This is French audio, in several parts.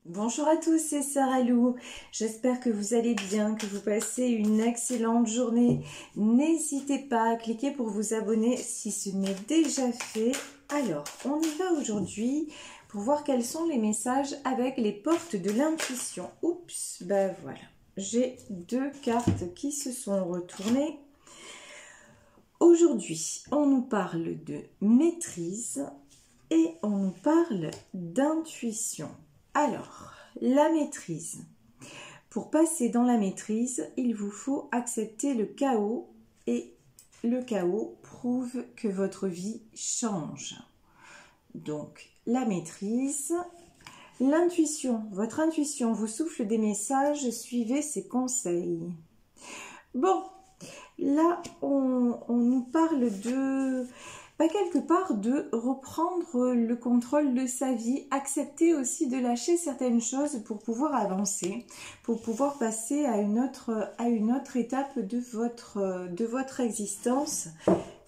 Bonjour à tous, c'est Sarah Lou. J'espère que vous allez bien, que vous passez une excellente journée. N'hésitez pas à cliquer pour vous abonner si ce n'est déjà fait. Alors, on y va aujourd'hui pour voir quels sont les messages avec les portes de l'intuition. Oups, ben voilà. J'ai deux cartes qui se sont retournées. Aujourd'hui, on nous parle de maîtrise et on nous parle d'intuition. Alors, la maîtrise. Pour passer dans la maîtrise, il vous faut accepter le chaos et le chaos prouve que votre vie change. Donc, la maîtrise, l'intuition. Votre intuition vous souffle des messages, suivez ses conseils. Bon, là, on nous parle de... quelque part de reprendre le contrôle de sa vie, accepter aussi de lâcher certaines choses pour pouvoir avancer, pour pouvoir passer à une autre étape de votre existence.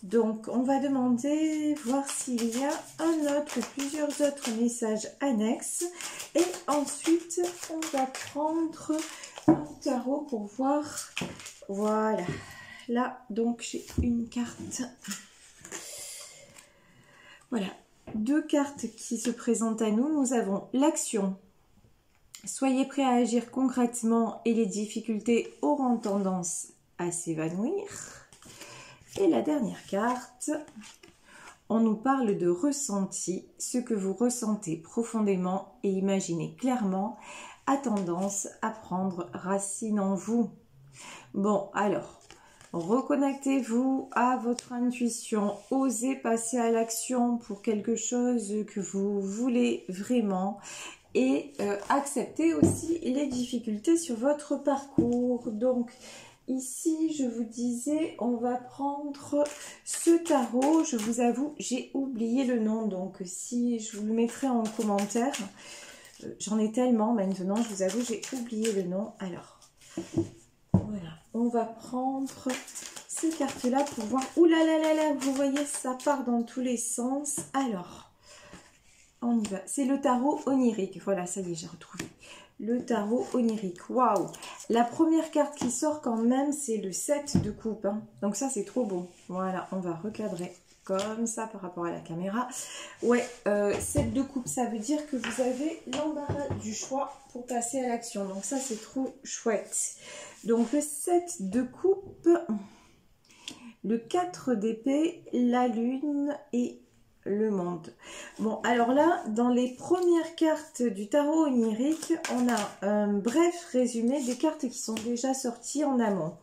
Donc on va demander, voir s'il y a un autre ou plusieurs autres messages annexes et ensuite on va prendre un tarot pour voir, voilà, là donc j'ai une carte. Voilà, deux cartes qui se présentent à nous. Nous avons l'action. Soyez prêts à agir concrètement et les difficultés auront tendance à s'évanouir. Et la dernière carte, on nous parle de ressenti. Ce que vous ressentez profondément et imaginez clairement a tendance à prendre racine en vous. Bon, alors... reconnectez-vous à votre intuition, osez passer à l'action pour quelque chose que vous voulez vraiment et acceptez aussi les difficultés sur votre parcours. Donc ici je vous disais, on va prendre ce tarot, je vous avoue j'ai oublié le nom, donc si je vous le mettrai en commentaire, j'en ai tellement maintenant, je vous avoue j'ai oublié le nom. Alors voilà, on va prendre ces cartes-là pour voir. Ouh là là là là, vous voyez, ça part dans tous les sens. Alors, on y va. C'est le tarot onirique. Voilà, ça y est, j'ai retrouvé. Le tarot onirique. Waouh! La première carte qui sort quand même, c'est le 7 de coupe. Hein. Donc ça, c'est trop beau. Voilà, on va recadrer comme ça par rapport à la caméra. Ouais, 7 de coupe, ça veut dire que vous avez l'embarras du choix pour passer à l'action. Donc ça, c'est trop chouette. Donc le 7 de coupe, le 4 d'épée, la lune et le monde. Bon, alors là, dans les premières cartes du tarot onirique, on a un bref résumé des cartes qui sont déjà sorties en amont.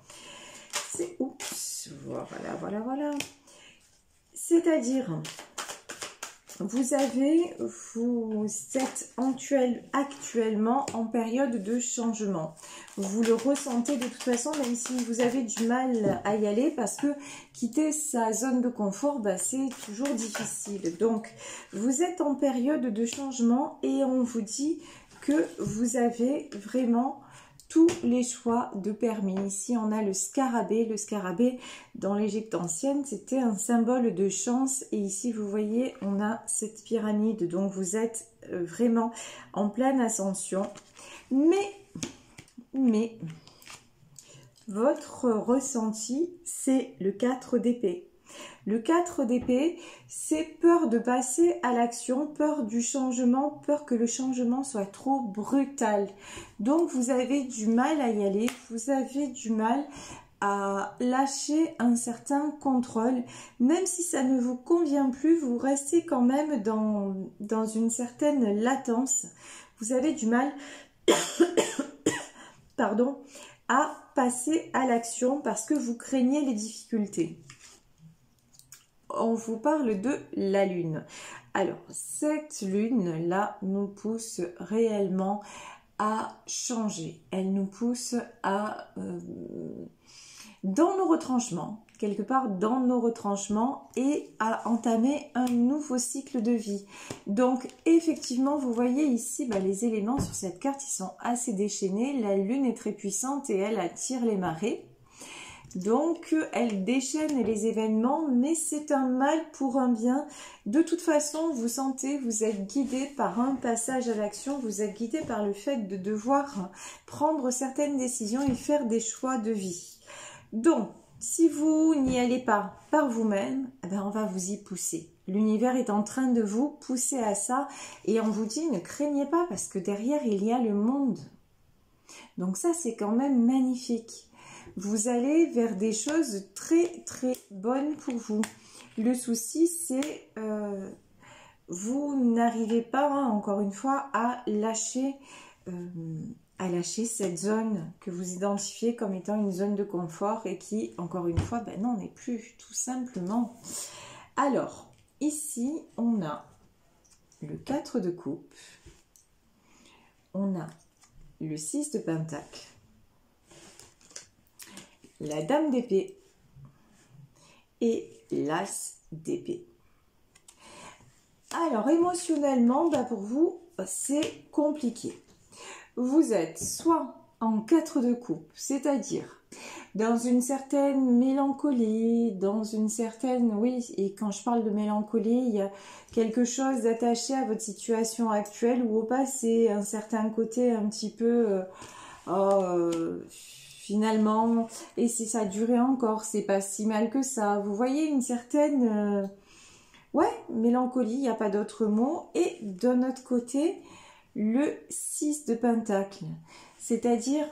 C'est... oups, voilà. C'est-à-dire... vous êtes actuellement en période de changement. Vous le ressentez de toute façon, même si vous avez du mal à y aller, parce que quitter sa zone de confort, c'est toujours difficile. Donc, vous êtes en période de changement et on vous dit que vous avez vraiment... tous les choix de permis. Ici, on a le scarabée. Le scarabée, dans l'Égypte ancienne, c'était un symbole de chance. Et ici, vous voyez, on a cette pyramide. Donc, vous êtes vraiment en pleine ascension. Mais votre ressenti, c'est le 4 d'épée. Le 4 d'épée, c'est peur de passer à l'action, peur du changement, peur que le changement soit trop brutal. Donc, vous avez du mal à y aller, vous avez du mal à lâcher un certain contrôle. Même si ça ne vous convient plus, vous restez quand même dans une certaine latence. Vous avez du mal pardon, à passer à l'action parce que vous craignez les difficultés. On vous parle de la lune. Alors, cette lune-là nous pousse réellement à changer. Elle nous pousse à... dans nos retranchements, quelque part dans nos retranchements et à entamer un nouveau cycle de vie. Donc, effectivement, vous voyez ici, les éléments sur cette carte, ils sont assez déchaînés. La lune est très puissante et elle attire les marées. Donc, elle déchaîne les événements, mais c'est un mal pour un bien. De toute façon, vous sentez, vous êtes guidé par un passage à l'action, vous êtes guidé par le fait de devoir prendre certaines décisions et faire des choix de vie. Donc, si vous n'y allez pas par vous-même, eh ben on va vous y pousser. L'univers est en train de vous pousser à ça et on vous dit ne craignez pas parce que derrière il y a le monde. Donc ça c'est quand même magnifique. Vous allez vers des choses très très bonnes pour vous. Le souci c'est vous n'arrivez pas encore une fois à lâcher cette zone que vous identifiez comme étant une zone de confort et qui, encore une fois, ben non, n'est plus, tout simplement. Alors, ici, on a le 4 de coupe, on a le 6 de pentacle, la dame d'épée et l'as d'épée. Alors, émotionnellement, ben pour vous, c'est compliqué. Vous êtes soit en 4 de coupe, c'est-à-dire dans une certaine mélancolie, dans une certaine... Oui, et quand je parle de mélancolie, il y a quelque chose d'attaché à votre situation actuelle ou au passé, un certain côté un petit peu... finalement, et si ça durait encore, c'est pas si mal que ça. Vous voyez une certaine... ouais, mélancolie, il n'y a pas d'autre mot. Et d'un autre côté... le 6 de pentacle, c'est-à-dire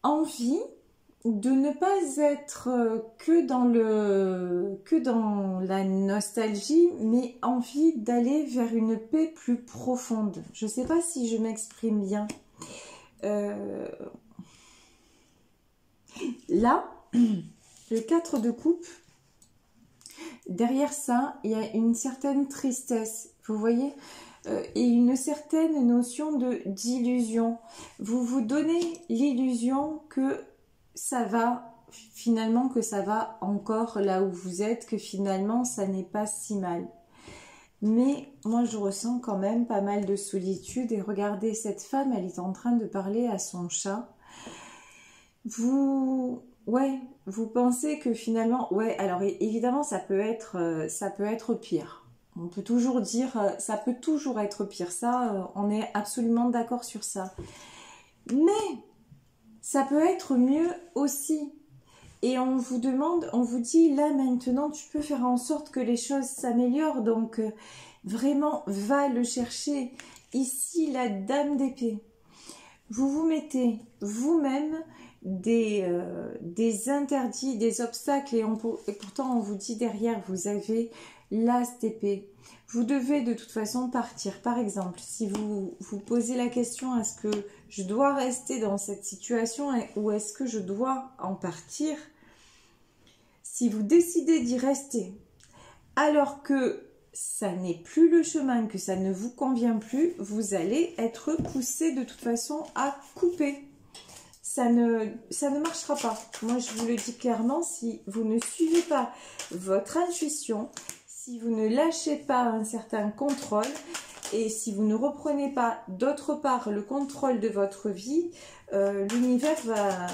envie de ne pas être que dans la nostalgie, mais envie d'aller vers une paix plus profonde. Je ne sais pas si je m'exprime bien. Là, le 4 de coupe, derrière ça, il y a une certaine tristesse. Vous voyez ? Et une certaine notion d'illusion. Vous vous donnez l'illusion que ça va, finalement, que ça va encore là où vous êtes, que finalement, ça n'est pas si mal. Mais moi, je ressens quand même pas mal de solitude. Et regardez, cette femme, elle est en train de parler à son chat. Vous pensez que finalement... Ouais, alors évidemment, ça peut être pire. On peut toujours dire, ça peut toujours être pire. Ça, on est absolument d'accord sur ça. Mais ça peut être mieux aussi. Et on vous demande, on vous dit, là maintenant, tu peux faire en sorte que les choses s'améliorent. Donc, vraiment, va le chercher. Ici, la dame d'épée. Vous vous mettez vous-même des interdits, des obstacles. Et pourtant, on vous dit derrière, vous avez... l'as d'épée. Vous devez de toute façon partir. Par exemple, si vous vous posez la question, est-ce que je dois rester dans cette situation ou est-ce que je dois en partir? Si vous décidez d'y rester, alors que ça n'est plus le chemin, que ça ne vous convient plus, vous allez être poussé de toute façon à couper. Ça ne marchera pas. Moi, je vous le dis clairement, si vous ne suivez pas votre intuition, si vous ne lâchez pas un certain contrôle et si vous ne reprenez pas d'autre part le contrôle de votre vie, l'univers va...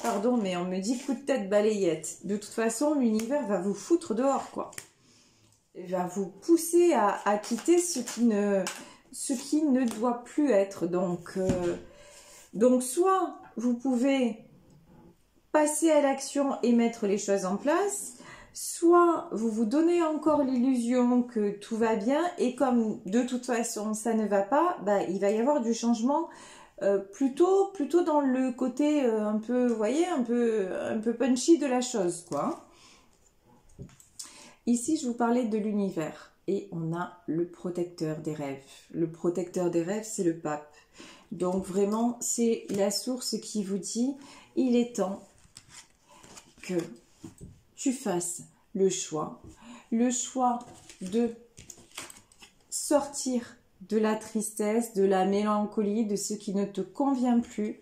Pardon, mais on me dit coup de tête balayette. De toute façon, l'univers va vous foutre dehors, quoi. Il va vous pousser à quitter ce qui ne doit plus être. Donc, soit vous pouvez passer à l'action et mettre les choses en place, soit vous vous donnez encore l'illusion que tout va bien et comme de toute façon ça ne va pas, bah, il va y avoir du changement plutôt dans le côté un peu, vous voyez, un peu punchy de la chose, quoi. Ici, je vous parlais de l'univers et on a le protecteur des rêves. Le protecteur des rêves, c'est le pape. Donc vraiment, c'est la source qui vous dit, il est temps que tu fasses le choix de sortir de la tristesse, de la mélancolie, de ce qui ne te convient plus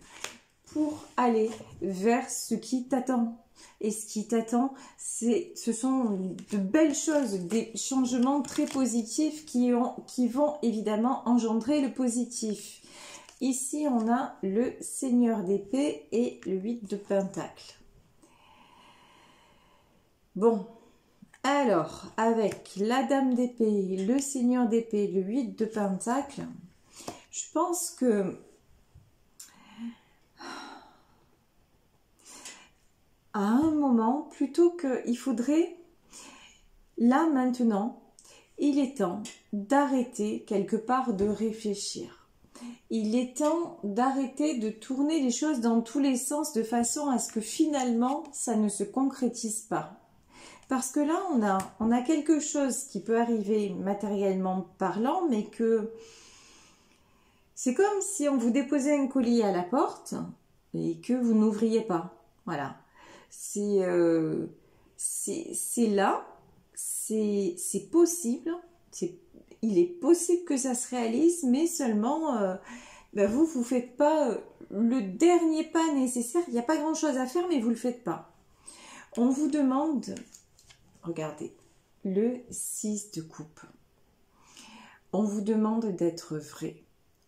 pour aller vers ce qui t'attend. Et ce qui t'attend, ce sont de belles choses, des changements très positifs qui vont évidemment engendrer le positif. Ici, on a le Seigneur d'épée et le 8 de Pentacle. Bon, alors, avec la Dame d'épée, le Seigneur d'épée, le 8 de Pentacle, je pense que à un moment, plutôt qu'il faudrait, là maintenant, il est temps d'arrêter quelque part de réfléchir. Il est temps d'arrêter de tourner les choses dans tous les sens de façon à ce que finalement, ça ne se concrétise pas. Parce que là, on a quelque chose qui peut arriver matériellement parlant, mais que c'est comme si on vous déposait un colis à la porte et que vous n'ouvriez pas. Voilà. C'est là, c'est possible, il est possible que ça se réalise, mais seulement vous ne faites pas le dernier pas nécessaire. Il n'y a pas grand chose à faire, mais vous ne le faites pas. On vous demande, regardez, le 6 de coupe. On vous demande d'être vrai.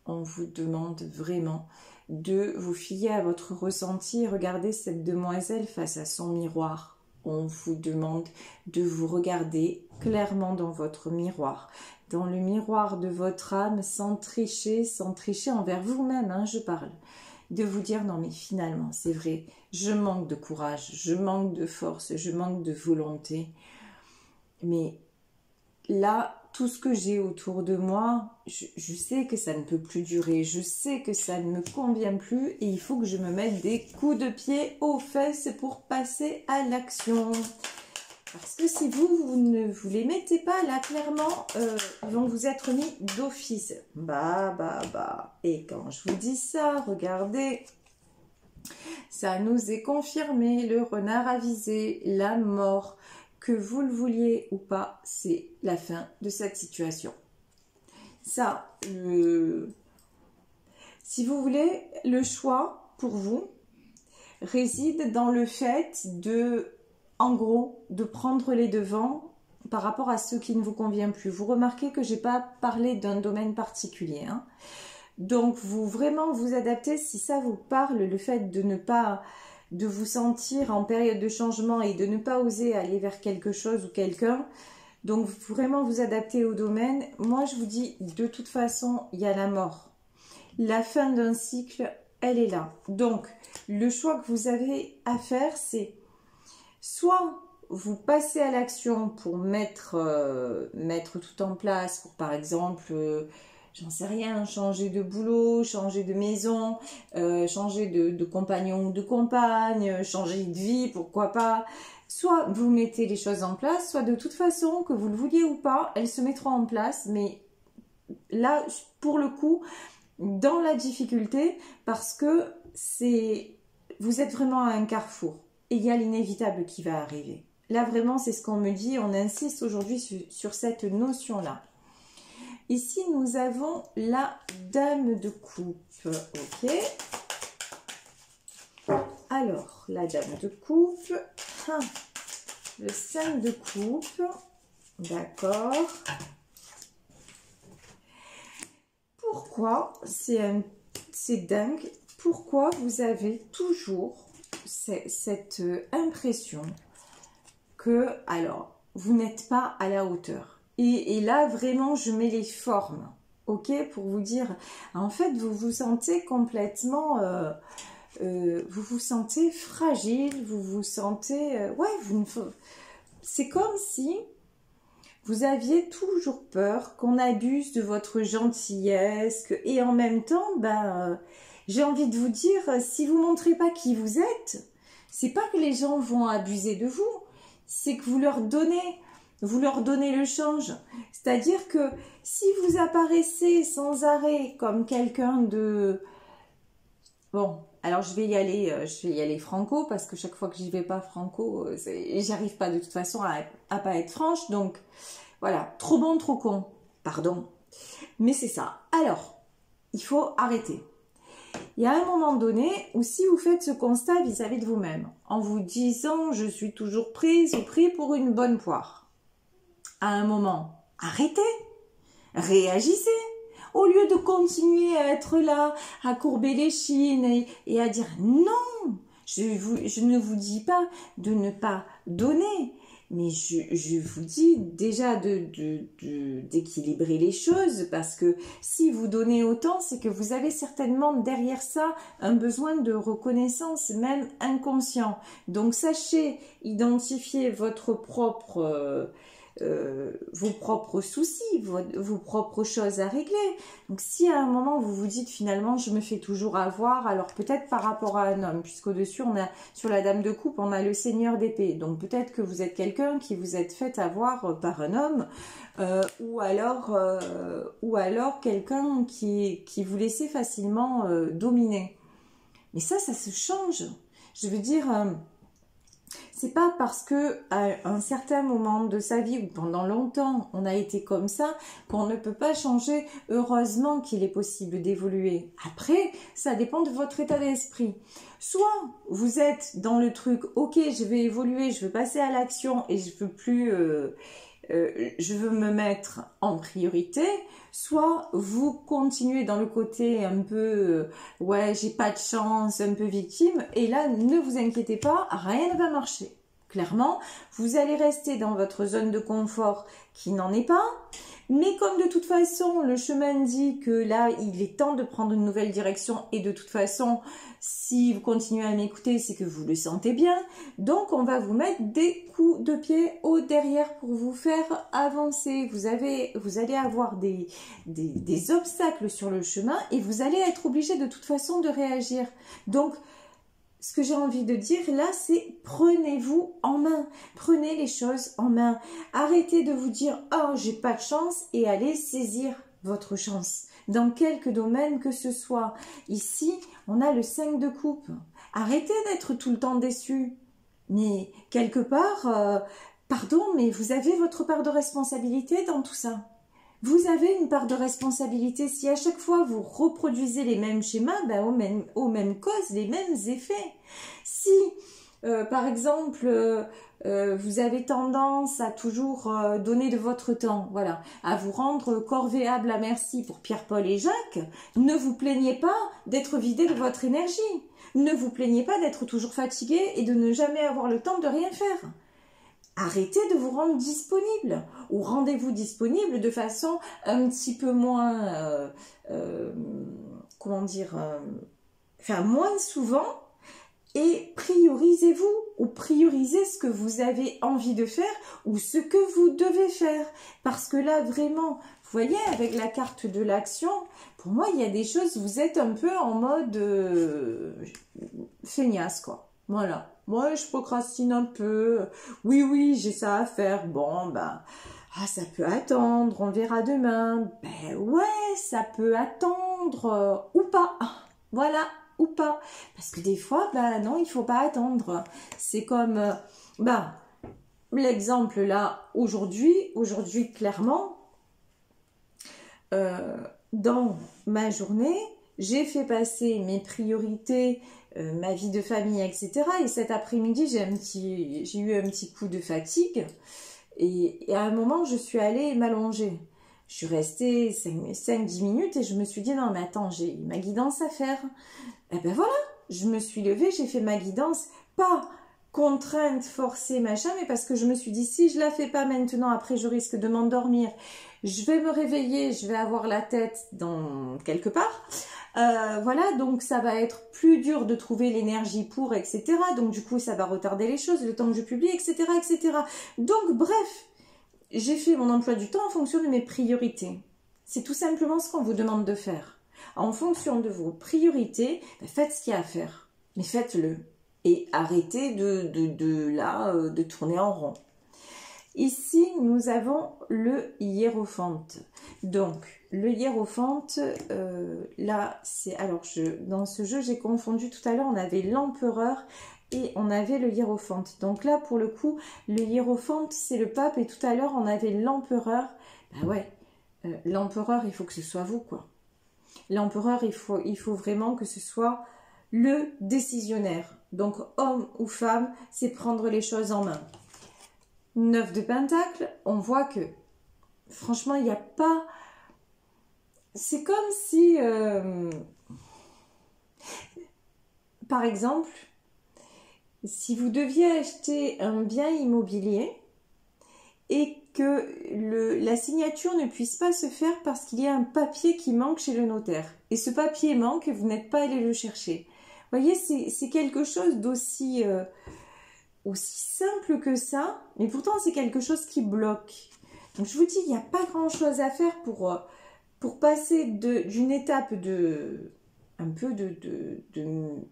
On vous demande vraiment de vous fier à votre ressenti. Regardez cette demoiselle face à son miroir. On vous demande de vous regarder clairement dans votre miroir, dans le miroir de votre âme, sans tricher envers vous-même, hein, je parle. De vous dire, non mais finalement, c'est vrai, je manque de courage, je manque de force, je manque de volonté. Mais là, tout ce que j'ai autour de moi, je sais que ça ne peut plus durer, je sais que ça ne me convient plus et il faut que je me mette des coups de pied aux fesses pour passer à l'action. Parce que si vous ne vous les mettez pas, là, clairement, ils vont vous être mis d'office. Et quand je vous dis ça, regardez, ça nous est confirmé, le renard avisé, la mort. Que vous le vouliez ou pas, c'est la fin de cette situation. Ça, si vous voulez, le choix pour vous réside dans le fait de, en gros, de prendre les devants par rapport à ce qui ne vous convient plus. Vous remarquez que je n'ai pas parlé d'un domaine particulier, hein. Donc, vous vraiment vous adaptez si ça vous parle, le fait de ne pas... de vous sentir en période de changement et de ne pas oser aller vers quelque chose ou quelqu'un. Donc, vraiment vous adapter au domaine. Moi, je vous dis, de toute façon, il y a la mort. La fin d'un cycle, elle est là. Donc, le choix que vous avez à faire, c'est soit vous passez à l'action pour mettre tout en place, pour par exemple... j'en sais rien, changer de boulot, changer de maison, changer de compagnon ou de compagne, changer de vie, pourquoi pas. Soit vous mettez les choses en place, soit de toute façon, que vous le vouliez ou pas, elles se mettront en place. Mais là, pour le coup, dans la difficulté, parce que vous êtes vraiment à un carrefour. Et il y a l'inévitable qui va arriver. Là, vraiment, c'est ce qu'on me dit. On insiste aujourd'hui sur cette notion-là. Ici, nous avons la Dame de coupe. Ok. Alors, la Dame de coupe. Le 5 de coupe. D'accord. Pourquoi, c'est dingue, pourquoi vous avez toujours cette impression que, alors, vous n'êtes pas à la hauteur. Et là, vraiment, je mets les formes, ok, pour vous dire, en fait, vous vous sentez complètement, vous vous sentez fragile, vous vous sentez, c'est comme si vous aviez toujours peur qu'on abuse de votre gentillesse, et en même temps, j'ai envie de vous dire, si vous ne montrez pas qui vous êtes, c'est pas que les gens vont abuser de vous, c'est que vous leur donnez le change. C'est-à-dire que si vous apparaissez sans arrêt comme quelqu'un de... Bon, alors je vais y aller franco, parce que chaque fois que j'y vais pas franco, j'arrive pas de toute façon à pas être franche. Donc, voilà, trop bon, trop con. Pardon. Mais c'est ça. Alors, il faut arrêter. Il y a un moment donné où si vous faites ce constat vis-à-vis de vous-même, en vous disant « je suis toujours prise ou pris pour une bonne poire », à un moment, arrêtez, réagissez. Au lieu de continuer à être là, à courber les chines et à dire non, je ne vous dis pas de ne pas donner, mais je vous dis déjà d'équilibrer les choses, parce que si vous donnez autant, c'est que vous avez certainement derrière ça un besoin de reconnaissance, même inconscient. Donc sachez identifier votre vos propres soucis, vos propres choses à régler. Donc si à un moment vous vous dites finalement je me fais toujours avoir, alors peut-être par rapport à un homme, puisqu'au-dessus on a sur la dame de coupe on a le seigneur d'épée, donc peut-être que vous êtes quelqu'un qui vous êtes fait avoir par un homme, ou alors quelqu'un qui vous laissait facilement dominer. Mais ça se change. Je veux dire, c'est pas parce que à un certain moment de sa vie ou pendant longtemps on a été comme ça qu'on ne peut pas changer. Heureusement qu'il est possible d'évoluer. Après, ça dépend de votre état d'esprit. Soit vous êtes dans le truc, ok, je vais évoluer, je veux passer à l'action et je veux plus, je veux me mettre en priorité. Soit vous continuez dans le côté un peu, ouais, j'ai pas de chance, un peu victime, et là, ne vous inquiétez pas, rien ne va marcher. Clairement, vous allez rester dans votre zone de confort qui n'en est pas, mais comme de toute façon, le chemin dit que là, il est temps de prendre une nouvelle direction, et de toute façon, si vous continuez à m'écouter, c'est que vous le sentez bien. Donc, on va vous mettre des coups de pied au derrière pour vous faire avancer. Vous allez avoir des obstacles sur le chemin et vous allez être obligé de toute façon de réagir. Donc, ce que j'ai envie de dire là, c'est prenez-vous en main. Prenez les choses en main. Arrêtez de vous dire « Oh, j'ai pas de chance » et allez saisir votre chance. Dans quelque domaine que ce soit. Ici, on a le 5 de coupe. Arrêtez d'être tout le temps déçu. Mais quelque part, pardon, mais vous avez votre part de responsabilité dans tout ça. Vous avez une part de responsabilité. Si à chaque fois vous reproduisez les mêmes schémas, ben aux mêmes causes, les mêmes effets. Si, par exemple, vous avez tendance à toujours donner de votre temps, voilà, à vous rendre corvéable à merci pour Pierre-Paul et Jacques, ne vous plaignez pas d'être vidé de votre énergie. Ne vous plaignez pas d'être toujours fatigué et de ne jamais avoir le temps de rien faire. Arrêtez de vous rendre disponible, ou rendez-vous disponible de façon un petit peu moins, comment dire, enfin moins souvent, et priorisez-vous, ou priorisez ce que vous avez envie de faire, ou ce que vous devez faire, parce que là vraiment, vous voyez avec la carte de l'action, pour moi il y a des choses, vous êtes un peu en mode feignasse quoi, voilà. Moi, je procrastine un peu. Oui, j'ai ça à faire. Bon, ben, ça peut attendre. On verra demain. Ben ouais, ça peut attendre ou pas. Voilà, ou pas. Parce que des fois, ben non, il faut pas attendre. C'est comme, l'exemple là, aujourd'hui, clairement, dans ma journée, j'ai fait passer mes priorités, ma vie de famille, etc. Et cet après-midi, j'ai eu un petit coup de fatigue. Et à un moment, je suis allée m'allonger. Je suis restée 5-10 minutes et je me suis dit, non mais attends, j'ai ma guidance à faire. Et ben voilà, je me suis levée, j'ai fait ma guidance, pas contrainte, forcée, machin, mais parce que je me suis dit, si je la fais pas maintenant, après je risque de m'endormir. Je vais me réveiller, je vais avoir la tête dans quelque part. Voilà, donc ça va être plus dur de trouver l'énergie pour, etc. Donc du coup, ça va retarder les choses, le temps que je publie, etc., etc. Donc bref, j'ai fait mon emploi du temps en fonction de mes priorités. C'est tout simplement ce qu'on vous demande de faire. En fonction de vos priorités, faites ce qu'il y a à faire. Mais faites-le. Et arrêtez de tourner en rond. Ici, nous avons le hiérophante. Donc, le hiérophante, là, c'est... Alors, dans ce jeu, j'ai confondu tout à l'heure, on avait l'empereur et on avait le hiérophante. Donc là, pour le coup, le hiérophante, c'est le pape et tout à l'heure, on avait l'empereur. Ben ouais, l'empereur, il faut que ce soit vous, quoi. L'empereur, il faut vraiment que ce soit le décisionnaire. Donc, homme ou femme, c'est prendre les choses en main. 9 de Pentacle, on voit que, franchement, il n'y a pas... c'est comme si, par exemple, si vous deviez acheter un bien immobilier et que la signature ne puisse pas se faire parce qu'il y a un papier qui manque chez le notaire. Et ce papier manque et vous n'êtes pas allé le chercher. Vous voyez, c'est quelque chose d'aussi aussi simple que ça, mais pourtant c'est quelque chose qui bloque. Donc je vous dis, il n'y a pas grand-chose à faire pour passer d'une étape un peu de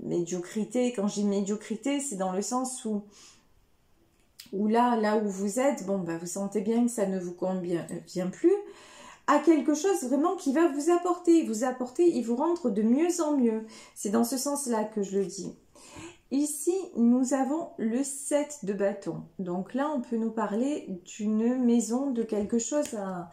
médiocrité. Quand je dis médiocrité, c'est dans le sens où là où vous êtes, bon, bah, vous sentez bien que ça ne vous convient plus, à quelque chose vraiment qui va vous apporter et vous rendre de mieux en mieux. C'est dans ce sens-là que je le dis. Ici, nous avons le 7 de bâton. Donc là, on peut nous parler d'une maison, de quelque chose à...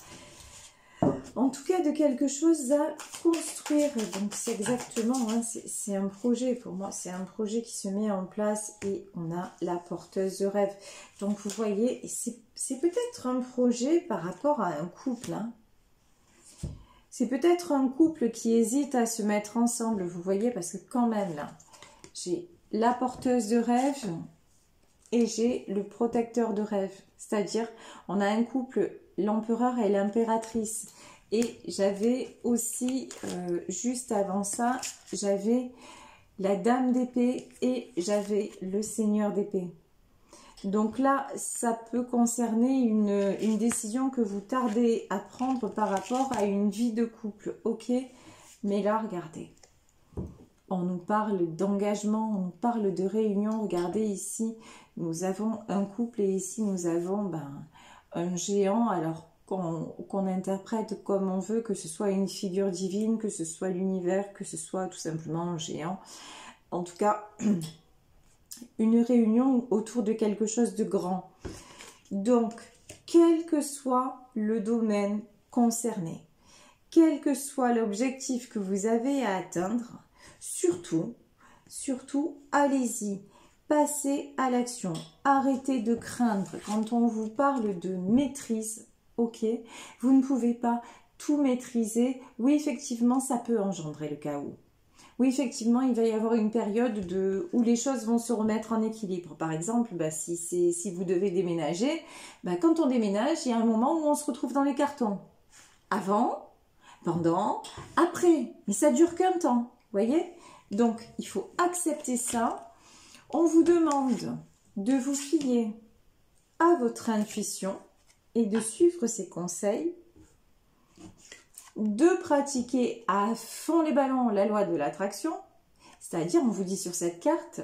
En tout cas, de quelque chose à construire. Donc c'est exactement, hein, c'est un projet pour moi. C'est un projet qui se met en place et on a la porteuse de rêve. Donc vous voyez, c'est peut-être un projet par rapport à un couple. Hein. C'est peut-être un couple qui hésite à se mettre ensemble, vous voyez, parce que quand même là, j'ai la porteuse de rêve et j'ai le protecteur de rêve. C'est-à-dire, on a un couple, l'empereur et l'impératrice. Et j'avais aussi, juste avant ça, j'avais la dame d'épée et j'avais le seigneur d'épée. Donc là, ça peut concerner une décision que vous tardez à prendre par rapport à une vie de couple, ok? Mais là, regardez, on nous parle d'engagement, on nous parle de réunion. Regardez ici, nous avons un couple et ici nous avons un géant, alors qu'on interprète comme on veut, que ce soit une figure divine, que ce soit l'univers, que ce soit tout simplement un géant. En tout cas, une réunion autour de quelque chose de grand. Donc, quel que soit le domaine concerné, quel que soit l'objectif que vous avez à atteindre, surtout, allez-y, passez à l'action, arrêtez de craindre. Quand on vous parle de maîtrise, ok, vous ne pouvez pas tout maîtriser. Oui, effectivement, ça peut engendrer le chaos. Oui, effectivement, il va y avoir une période où les choses vont se remettre en équilibre. Par exemple, si vous devez déménager, quand on déménage, il y a un moment où on se retrouve dans les cartons. Avant, pendant, après. Mais ça dure qu'un temps, vous voyez? Donc, il faut accepter ça. On vous demande de vous fier à votre intuition et de suivre ses conseils, de pratiquer à fond les ballons la loi de l'attraction, c'est-à-dire, on vous dit sur cette carte,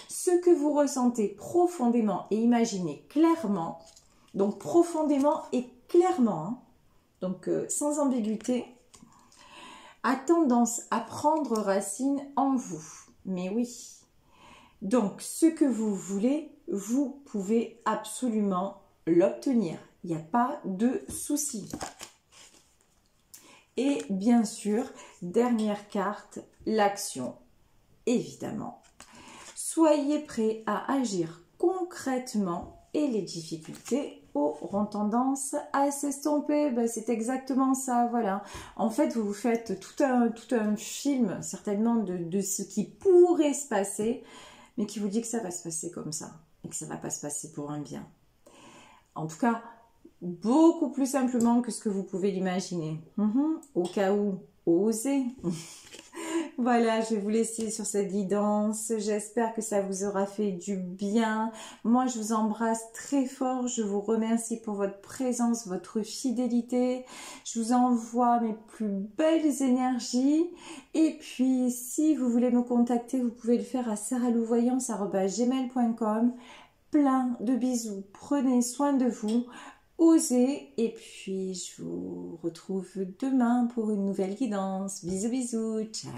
ce que vous ressentez profondément et imaginez clairement, donc profondément et clairement, hein, donc sans ambiguïté, a tendance à prendre racine en vous. Mais oui. Donc, ce que vous voulez, vous pouvez absolument l'obtenir. Il n'y a pas de souci. Et bien sûr, dernière carte, l'action. Évidemment. Soyez prêts à agir concrètement et les difficultés auront tendance à s'estomper. C'est exactement ça, voilà. En fait, vous vous faites tout un film, certainement, de ce qui pourrait se passer, mais qui vous dit que ça va se passer comme ça, et que ça ne va pas se passer pour un bien. En tout cas, beaucoup plus simplement que ce que vous pouvez l'imaginer. Au cas où, osez. Voilà, je vais vous laisser sur cette guidance. J'espère que ça vous aura fait du bien. Moi, je vous embrasse très fort. Je vous remercie pour votre présence, votre fidélité. Je vous envoie mes plus belles énergies. Et puis, si vous voulez me contacter, vous pouvez le faire à sarahlouvoyance@gmail.com. Plein de bisous. Prenez soin de vous. Osez. Et puis, je vous retrouve demain pour une nouvelle guidance. Bisous, bisous. Ciao.